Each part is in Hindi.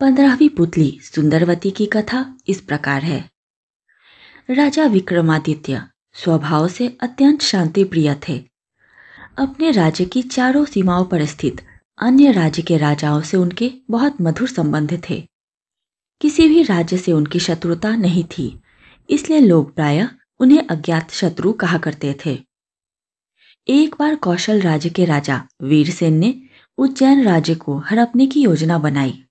15वीं पुतली सुंदरवती की कथा इस प्रकार है। राजा विक्रमादित्य स्वभाव से अत्यंत शांति प्रिय थे। अपने राज्य की चारों सीमाओं पर स्थित अन्य राज्य के राजाओं से उनके बहुत मधुर संबंध थे। किसी भी राज्य से उनकी शत्रुता नहीं थी, इसलिए लोग प्रायः उन्हें अज्ञात शत्रु कहा करते थे। एक बार कौशल राज्य के राजा वीरसेन ने उज्जैन राज्य को हड़पने की योजना बनाई।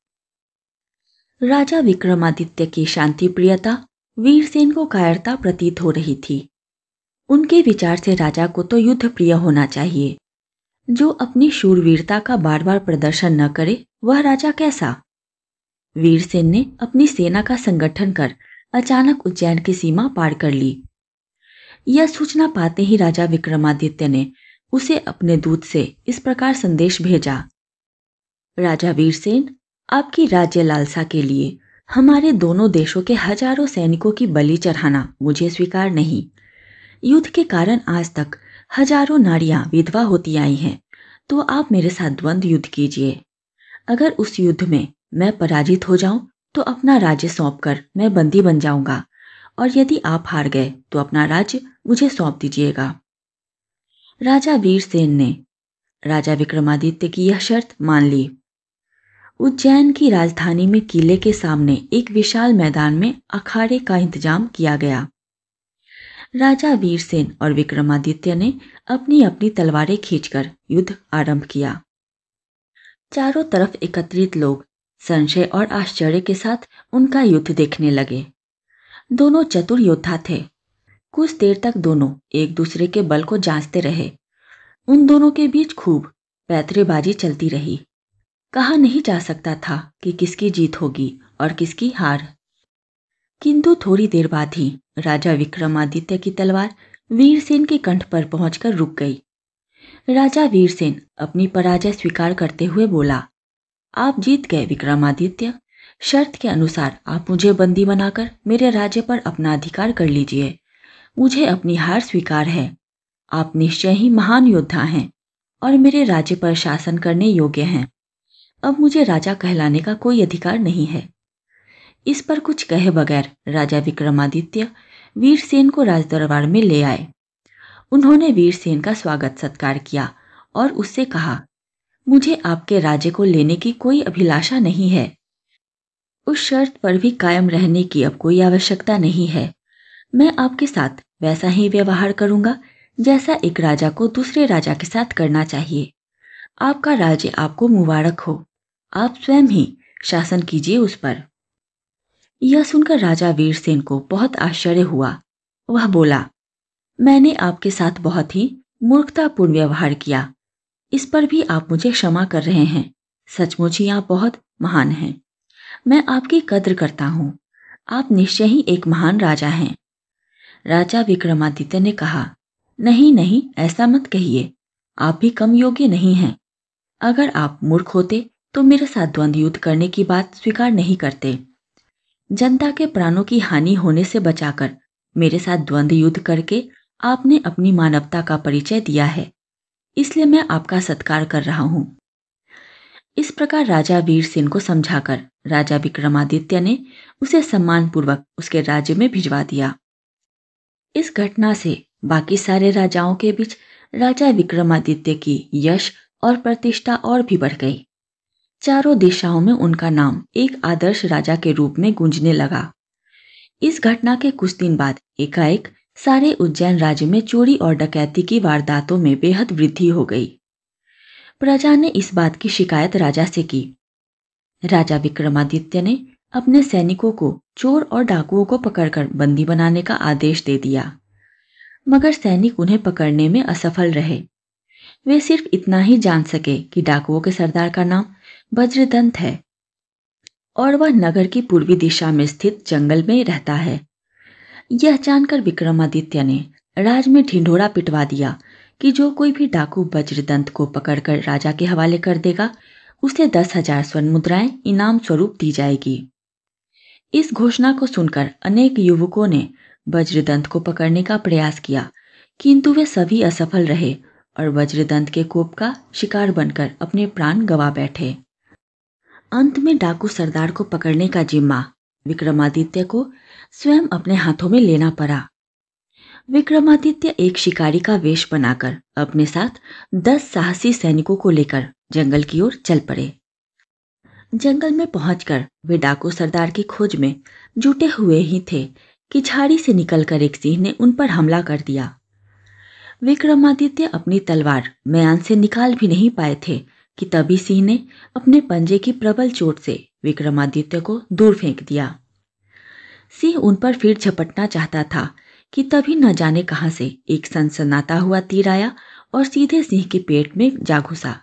राजा विक्रमादित्य की शांति प्रियता वीरसेन को कायरता प्रतीत हो रही थी। उनके विचार से राजा को तो युद्ध प्रिय होना चाहिए। जो अपनी शूरवीरता का बार बार प्रदर्शन न करे वह राजा कैसा। वीरसेन ने अपनी सेना का संगठन कर अचानक उज्जैन की सीमा पार कर ली। यह सूचना पाते ही राजा विक्रमादित्य ने उसे अपने दूत से इस प्रकार संदेश भेजा। राजा वीरसेन, आपकी राज्य लालसा के लिए हमारे दोनों देशों के हजारों सैनिकों की बलि चढ़ाना मुझे स्वीकार नहीं। युद्ध के कारण आज तक हजारों नारियां विधवा होती आई हैं, तो आप मेरे साथ द्वंद्व युद्ध कीजिए। अगर उस युद्ध में मैं पराजित हो जाऊं तो अपना राज्य सौंपकर मैं बंदी बन जाऊंगा, और यदि आप हार गए तो अपना राज्य मुझे सौंप दीजिएगा। राजा वीरसेन ने राजा विक्रमादित्य की यह शर्त मान ली। उज्जैन की राजधानी में किले के सामने एक विशाल मैदान में अखाड़े का इंतजाम किया गया। राजा वीरसेन और विक्रमादित्य ने अपनी अपनी तलवारें खींचकर युद्ध आरंभ किया। चारों तरफ एकत्रित लोग संशय और आश्चर्य के साथ उनका युद्ध देखने लगे। दोनों चतुर योद्धा थे। कुछ देर तक दोनों एक दूसरे के बल को जांचते रहे। उन दोनों के बीच खूब पैतरेबाजी चलती रही। कहा नहीं जा सकता था कि किसकी जीत होगी और किसकी हार। किंतु थोड़ी देर बाद ही राजा विक्रमादित्य की तलवार वीरसेन के कंठ पर पहुंचकर रुक गई। राजा वीरसेन अपनी पराजय स्वीकार करते हुए बोला, आप जीत गए विक्रमादित्य। शर्त के अनुसार आप मुझे बंदी बनाकर मेरे राज्य पर अपना अधिकार कर लीजिए। मुझे अपनी हार स्वीकार है। आप निश्चय ही महान योद्धा हैं और मेरे राज्य पर शासन करने योग्य हैं। अब मुझे राजा कहलाने का कोई अधिकार नहीं है। इस पर कुछ कहे बगैर राजा विक्रमादित्य वीरसेन को राजदरबार में ले आए। उन्होंने वीरसेन का स्वागत सत्कार किया और उससे कहा, मुझे आपके राज्य को लेने की कोई अभिलाषा नहीं है। उस शर्त पर भी कायम रहने की अब कोई आवश्यकता नहीं है। मैं आपके साथ वैसा ही व्यवहार करूंगा जैसा एक राजा को दूसरे राजा के साथ करना चाहिए। आपका राज्य आपको मुबारक हो। आप स्वयं ही शासन कीजिए उस पर। यह सुनकर राजा वीरसेन को बहुत आश्चर्य हुआ। वह बोला, मैंने आपके साथ बहुत ही मूर्खतापूर्ण व्यवहार किया। इस पर भी आप मुझे क्षमा कर रहे हैं। सचमुच ही आप बहुत महान हैं। मैं आपकी कद्र करता हूँ। आप निश्चय ही एक महान राजा हैं। राजा विक्रमादित्य ने कहा, नहीं नहीं, ऐसा मत कहिए। आप भी कम योग्य नहीं हैं। अगर आप मूर्ख होते तो मेरे साथ द्वंद्व युद्ध करने की बात स्वीकार नहीं करते। जनता के प्राणों की हानि होने से बचाकर मेरे साथ द्वंद्व युद्ध करके आपने अपनी मानवता का परिचय दिया है, इसलिए मैं आपका सत्कार कर रहा हूँ। इस प्रकार राजा वीरसेन को समझाकर राजा विक्रमादित्य ने उसे सम्मानपूर्वक उसके राज्य में भिजवा दिया। इस घटना से बाकी सारे राजाओं के बीच राजा विक्रमादित्य की यश और प्रतिष्ठा और भी बढ़ गई। चारों दिशाओं में उनका नाम एक आदर्श राजा के रूप में गूंजने लगा। इस घटना के कुछ दिन बाद एकाएक सारे उज्जैन राज्य में चोरी और डकैती की वारदातों में बेहद वृद्धि हो गई। प्रजा ने इस बात की शिकायत राजा से की। राजा विक्रमादित्य ने अपने सैनिकों को चोर और डाकुओं को पकड़कर बंदी बनाने का आदेश दे दिया, मगर सैनिक उन्हें पकड़ने में असफल रहे। वे सिर्फ इतना ही जान सके कि डाकुओं के सरदार का नाम वज्रदंत है और वह नगर की पूर्वी दिशा में स्थित जंगल में रहता है। यह जानकर विक्रमादित्य ने राज में ढिंढोरा पिटवा दिया कि जो कोई भी डाकू वज्रदंत को पकड़कर राजा के हवाले कर देगा उसे 10,000 स्वर्ण मुद्राएं इनाम स्वरूप दी जाएगी। इस घोषणा को सुनकर अनेक युवकों ने वज्रदंत को पकड़ने का प्रयास किया, किंतु वे सभी असफल रहे और वज्रदंत के कोप का शिकार बनकर अपने प्राण गंवा बैठे। अंत में डाकू सरदार को पकड़ने का जिम्मा विक्रमादित्य को स्वयं अपने हाथों में लेना पड़ा। विक्रमादित्य एक शिकारी का वेश बनाकर अपने साथ 10 साहसी सैनिकों को लेकर जंगल की ओर चल पड़े। जंगल में पहुंचकर वे डाकू सरदार की खोज में जुटे हुए ही थे कि झाड़ी से निकलकर एक सिंह ने उन पर हमला कर दिया। विक्रमादित्य अपनी तलवार म्यान से निकाल भी नहीं पाए थे कि तभी सिंह ने अपने पंजे की प्रबल चोट से विक्रमादित्य को दूर फेंक दिया। सिंह उन पर फिर झपटना चाहता था कि तभी न जाने कहां से एक सनसनाता हुआ तीर आया और सीधे सिंह के पेट में जा घुसा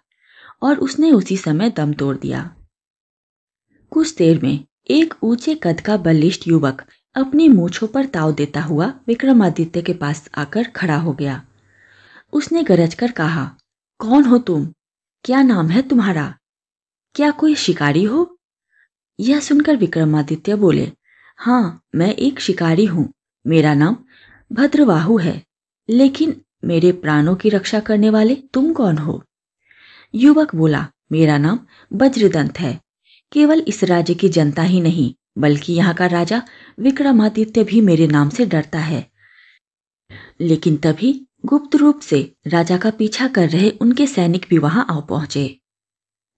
और उसने उसी समय दम तोड़ दिया। कुछ देर में एक ऊंचे कद का बलिष्ठ युवक अपनी मूंछों पर ताव देता हुआ विक्रमादित्य के पास आकर खड़ा हो गया। उसने गरजकर कहा, कौन हो तुम? क्या नाम है तुम्हारा? क्या कोई शिकारी हो? यह सुनकर विक्रमादित्य बोले, हाँ, मैं एक शिकारी हूं। मेरा नाम भद्रवाहु है। लेकिन मेरे प्राणों की रक्षा करने वाले तुम कौन हो? युवक बोला, मेरा नाम वज्रदंत है। केवल इस राज्य की जनता ही नहीं बल्कि यहाँ का राजा विक्रमादित्य भी मेरे नाम से डरता है। लेकिन तभी गुप्त रूप से राजा का पीछा कर रहे उनके सैनिक भी वहां आ पहुंचे।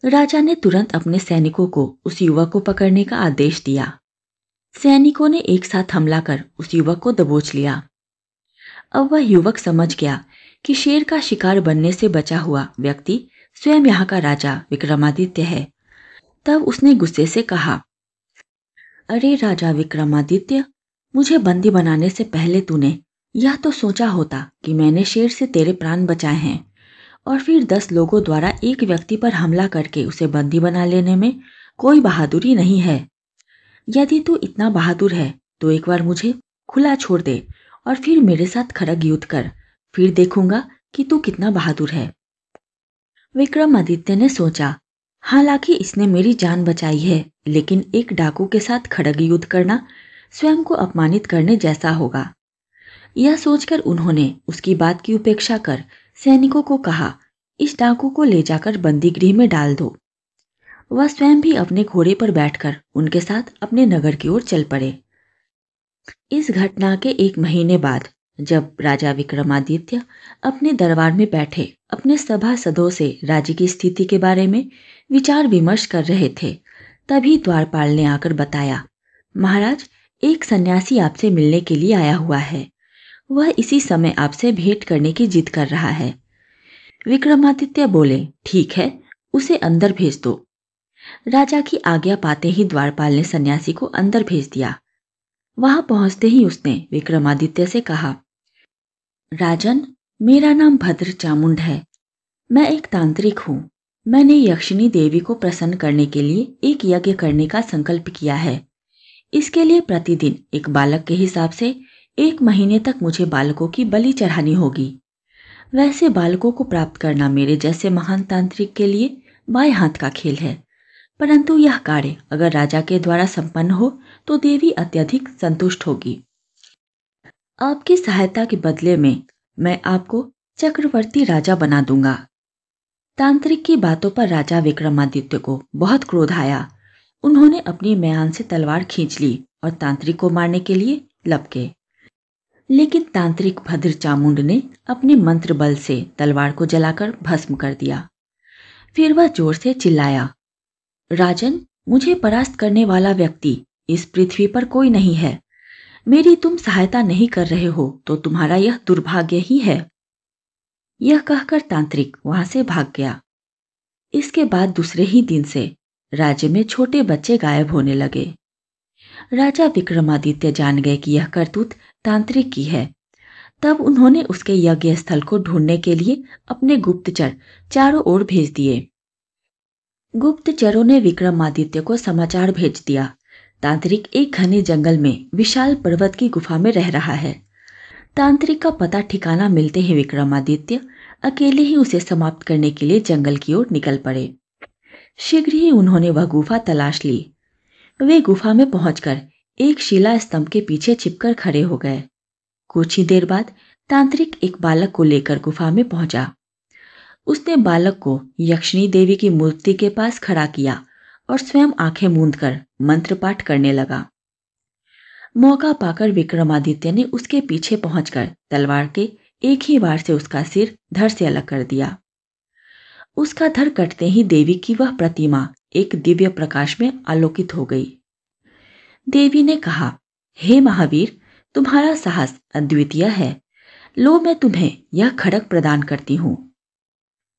राजा ने तुरंत अपने सैनिकों को उस युवक को पकड़ने का आदेश दिया। सैनिकों ने एक साथ हमला कर उस युवक को दबोच लिया। अब वह युवक समझ गया कि शेर का शिकार बनने से बचा हुआ व्यक्ति स्वयं यहाँ का राजा विक्रमादित्य है। तब उसने गुस्से से कहा, अरे राजा विक्रमादित्य, मुझे बंदी बनाने से पहले तूने यह तो सोचा होता कि मैंने शेर से तेरे प्राण बचाए हैं और फिर 10 लोगों द्वारा एक व्यक्ति पर हमला करके उसे बंदी बना लेने में कोई बहादुरी नहीं है। यदि तू इतना बहादुर है तो एक बार मुझे खुला छोड़ दे और फिर मेरे साथ खड़ग युद्ध कर, फिर देखूंगा कि तू कितना बहादुर है। विक्रमादित्य ने सोचा, हालांकि इसने मेरी जान बचाई है, लेकिन एक डाकू के साथ खड़ग युद्ध करना स्वयं को अपमानित करने जैसा होगा। यह सोचकर उन्होंने उसकी बात की उपेक्षा कर सैनिकों को कहा, इस डाकू को ले जाकर बंदी गृह में डाल दो। वह स्वयं भी अपने घोड़े पर बैठकर उनके साथ अपने नगर की ओर चल पड़े। इस घटना के 1 महीने बाद जब राजा विक्रमादित्य अपने दरबार में बैठे अपने सभासदों से राज्य की स्थिति के बारे में विचार विमर्श कर रहे थे, तभी द्वारपाल ने आकर बताया, महाराज, एक सन्यासी आपसे मिलने के लिए आया हुआ है। वह इसी समय आपसे भेंट करने की जिद कर रहा है। विक्रमादित्य बोले, ठीक है, उसे अंदर भेज दो। राजा की आज्ञा पाते ही द्वारपाल ने सन्यासी को अंदर भेज दिया। वहां पहुंचते ही उसने विक्रमादित्य से कहा, राजन, मेरा नाम भद्र चामुंड है। मैं एक तांत्रिक हूँ। मैंने यक्षिणी देवी को प्रसन्न करने के लिए एक यज्ञ करने का संकल्प किया है। इसके लिए प्रतिदिन एक बालक के हिसाब से 1 महीने तक मुझे बालकों की बलि चढ़ानी होगी। वैसे बालकों को प्राप्त करना मेरे जैसे महान तांत्रिक के लिए बाएं हाथ का खेल है, परंतु यह कार्य अगर राजा के द्वारा संपन्न हो तो देवी अत्यधिक संतुष्ट होगी। आपकी सहायता के बदले में मैं आपको चक्रवर्ती राजा बना दूंगा। तांत्रिक की बातों पर राजा विक्रमादित्य को बहुत क्रोध आया। उन्होंने अपनी म्यान से तलवार खींच ली और तांत्रिक को मारने के लिए लपके। लेकिन तांत्रिक भद्र चामुंड ने अपने मंत्र बल से तलवार को जलाकर भस्म कर दिया। फिर वह जोर से चिल्लाया, राजन, मुझे परास्त करने वाला व्यक्ति इस पृथ्वी पर कोई नहीं है। मेरी तुम सहायता नहीं कर रहे हो तो तुम्हारा यह दुर्भाग्य ही है। यह कहकर तांत्रिक वहां से भाग गया। इसके बाद दूसरे ही दिन से राज्य में छोटे बच्चे गायब होने लगे। राजा विक्रमादित्य जान गए कि यह करतूत तांत्रिक की है। तब उन्होंने उसके यज्ञ स्थल को ढूंढने के लिए अपने गुप्तचर चारों ओर भेज दिए। गुप्तचरों ने विक्रमादित्य को समाचार भेज दिया, तांत्रिक एक घने जंगल में विशाल पर्वत की गुफा में रह रहा है। तांत्रिक का पता ठिकाना मिलते ही विक्रमादित्य अकेले ही उसे समाप्त करने के लिए जंगल की ओर निकल पड़े। शीघ्र ही उन्होंने वह गुफा तलाश ली। वे गुफा में पहुंचकर एक शिला स्तंभ के पीछे छिपकर खड़े हो गए। कुछ ही देर बाद तांत्रिक एक बालक को लेकर गुफा में पहुंचा। उसने बालक को यक्षिणी देवी की मूर्ति के पास खड़ा किया और स्वयं आंखें मूंद कर मंत्र पाठ करने लगा। मौका पाकर विक्रमादित्य ने उसके पीछे पहुंचकर तलवार के एक ही वार से उसका सिर धड़ से अलग कर दिया। उसका धड़ कटते ही देवी की वह प्रतिमा एक दिव्य प्रकाश में आलोकित हो गई। देवी ने कहा, हे महावीर, तुम्हारा साहस अद्वितीय है। लो, मैं तुम्हें यह खड्ग प्रदान करती हूँ।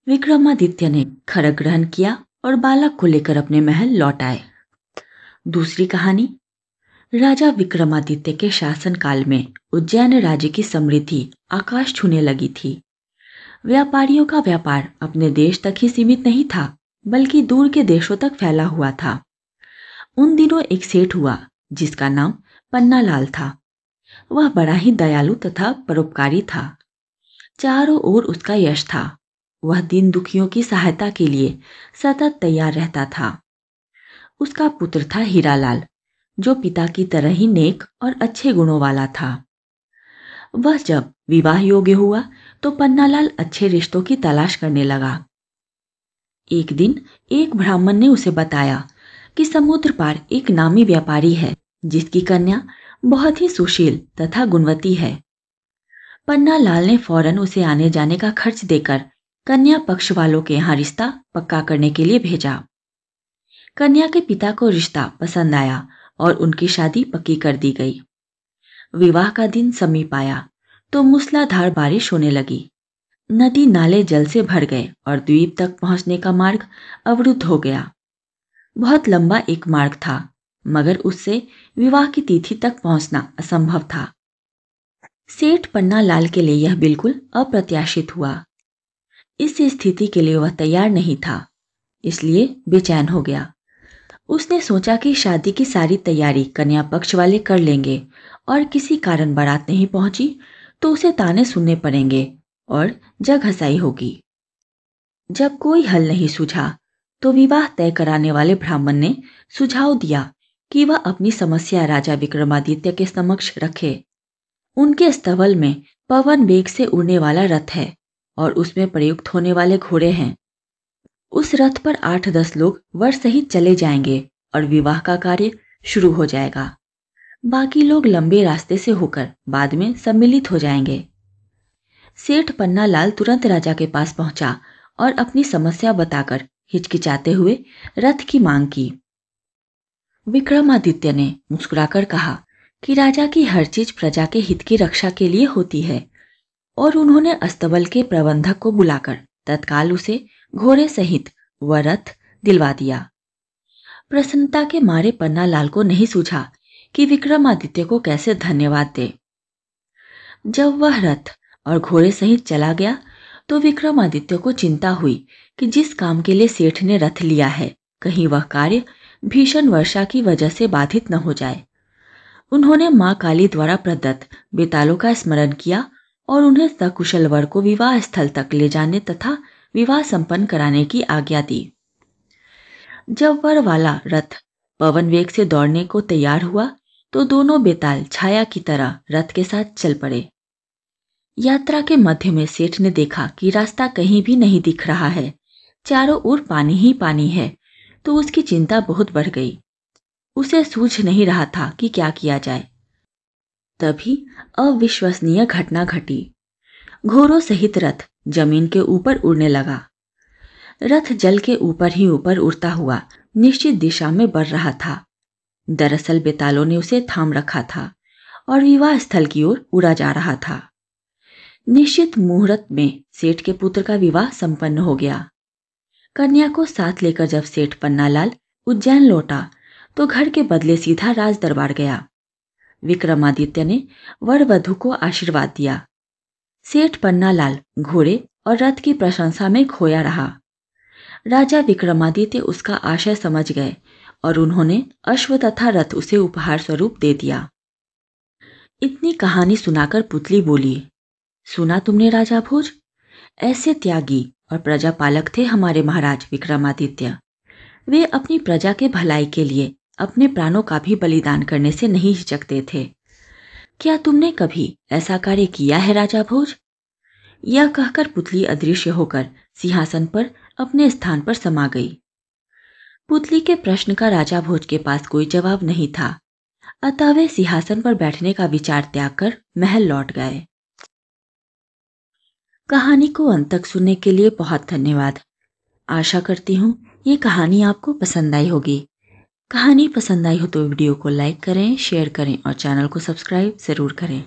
विक्रमादित्य ने खड्ग ग्रहण किया और बालक को लेकर अपने महल लौट आए। दूसरी कहानी। राजा विक्रमादित्य के शासनकाल में उज्जैन राज्य की समृद्धि आकाश छूने लगी थी। व्यापारियों का व्यापार अपने देश तक ही सीमित नहीं था, बल्कि दूर के देशों तक फैला हुआ था। उन दिनों एक सेठ हुआ जिसका नाम पन्नालाल था। वह बड़ा ही दयालु तथा परोपकारी था। चारों ओर उसका यश था। वह दीन दुखियों की सहायता के लिए सतत तैयार रहता था। उसका पुत्र था हीरालाल, जो पिता की तरह ही नेक और अच्छे गुणों वाला था। वह जब विवाह योग्य हुआ तो पन्नालाल अच्छे रिश्तों की तलाश करने लगा। एक दिन एक ब्राह्मण ने उसे बताया कि समुद्र पार एक नामी व्यापारी है जिसकी कन्या बहुत ही सुशील तथा गुणवती है। पन्नालाल ने फौरन उसे आने जाने का खर्च देकर कन्या पक्ष वालों के यहाँ रिश्ता पक्का करने के लिए भेजा। कन्या के पिता को रिश्ता पसंद आया और उनकी शादी पक्की कर दी गई। विवाह का दिन समीप आया तो मूसलाधार बारिश होने लगी। नदी नाले जल से भर गए और द्वीप तक पहुंचने का मार्ग अवरुद्ध हो गया। बहुत लंबा एक मार्ग था, मगर उससे विवाह की तिथि तक पहुंचना असंभव था। सेठ पन्नालाल के लिए यह बिल्कुल अप्रत्याशित हुआ। इस स्थिति के लिए वह तैयार नहीं था, इसलिए बेचैन हो गया। उसने सोचा कि शादी की सारी तैयारी कन्या पक्ष वाले कर लेंगे और किसी कारण बारात नहीं पहुंची तो उसे ताने सुनने पड़ेंगे और जगहंसाई होगी। जब कोई हल नहीं सूझा तो विवाह तय कराने वाले ब्राह्मण ने सुझाव दिया कि वह अपनी समस्या राजा विक्रमादित्य के समक्ष रखे। उनके स्तबल में पवन वेग से उड़ने वाला रथ है और उसमें प्रयुक्त होने वाले घोड़े हैं। उस रथ पर 8-10 लोग वर सहित चले जाएंगे और विवाह का कार्य शुरू हो जाएगा। बाकी लोग लंबे रास्ते से होकर बाद में सम्मिलित हो जाएंगे। सेठ पन्नालाल तुरंत राजा के पास पहुंचा और अपनी समस्या बताकर हिचकिचाते हुए रथ की मांग की। विक्रमादित्य ने मुस्कुराकर कहा कि राजा की हर चीज प्रजा के हित की रक्षा के लिए होती है और उन्होंने अस्तबल के प्रबंधक को बुलाकर तत्काल उसे घोड़े सहित वह रथ दिलवा दिया। प्रसन्नता के मारे पन्नालाल को नहीं सूझा कि विक्रमादित्य को कैसे धन्यवाद दे। जब वह रथ और घोड़े सहित चला गया तो विक्रमादित्य को चिंता हुई कि जिस काम के लिए सेठ ने रथ लिया है कहीं वह कार्य भीषण वर्षा की वजह से बाधित न हो जाए। उन्होंने मां काली द्वारा प्रदत्त बेतालों का स्मरण किया और उन्हें सकुशल वर को विवाह स्थल तक ले जाने तथा विवाह संपन्न कराने की आज्ञा दी। जब वर वाला रथ पवन वेग से दौड़ने को तैयार हुआ तो दोनों बेताल छाया की तरह रथ के साथ चल पड़े। यात्रा के मध्य में सेठ ने देखा कि रास्ता कहीं भी नहीं दिख रहा है, चारों ओर पानी ही पानी है, तो उसकी चिंता बहुत बढ़ गई। उसे सूझ नहीं रहा था कि क्या किया जाए। तभी अविश्वसनीय घटना घटी। घोड़ों सहित रथ जमीन के ऊपर उड़ने लगा। रथ जल के ऊपर ही ऊपर उड़ता हुआ निश्चित दिशा में बढ़ रहा था। दरअसल बेतालों ने उसे थाम रखा था और विवाह स्थल की ओर उड़ा जा रहा था। निश्चित मुहूर्त में सेठ के पुत्र का विवाह संपन्न हो गया। कन्या को साथ लेकर जब सेठ पन्नालाल उज्जैन लौटा तो घर के बदले सीधा राज दरबार गया। विक्रमादित्य ने वर वधू को आशीर्वाद दिया। सेठ पन्नालाल घोड़े और रथ की प्रशंसा में खोया रहा। राजा विक्रमादित्य उसका आशय समझ गए और उन्होंने अश्व तथा रथ उसे उपहार स्वरूप दे दिया। इतनी कहानी सुनाकर पुतली बोली, सुना तुमने राजा भोज? ऐसे त्यागी और प्रजापालक थे हमारे महाराज विक्रमादित्य। वे अपनी प्रजा के भलाई के लिए अपने प्राणों का भी बलिदान करने से नहीं हिचकते थे। क्या तुमने कभी ऐसा कार्य किया है राजा भोज? यह कहकर पुतली अदृश्य होकर सिंहासन पर अपने स्थान पर समा गई। पुतली के प्रश्न का राजा भोज के पास कोई जवाब नहीं था, अतः वे सिंहासन पर बैठने का विचार त्याग कर महल लौट गए। कहानी को अंत तक सुनने के लिए बहुत धन्यवाद। आशा करती हूँ ये कहानी आपको पसंद आई होगी। कहानी पसंद आई हो तो वीडियो को लाइक करें, शेयर करें और चैनल को सब्सक्राइब ज़रूर करें।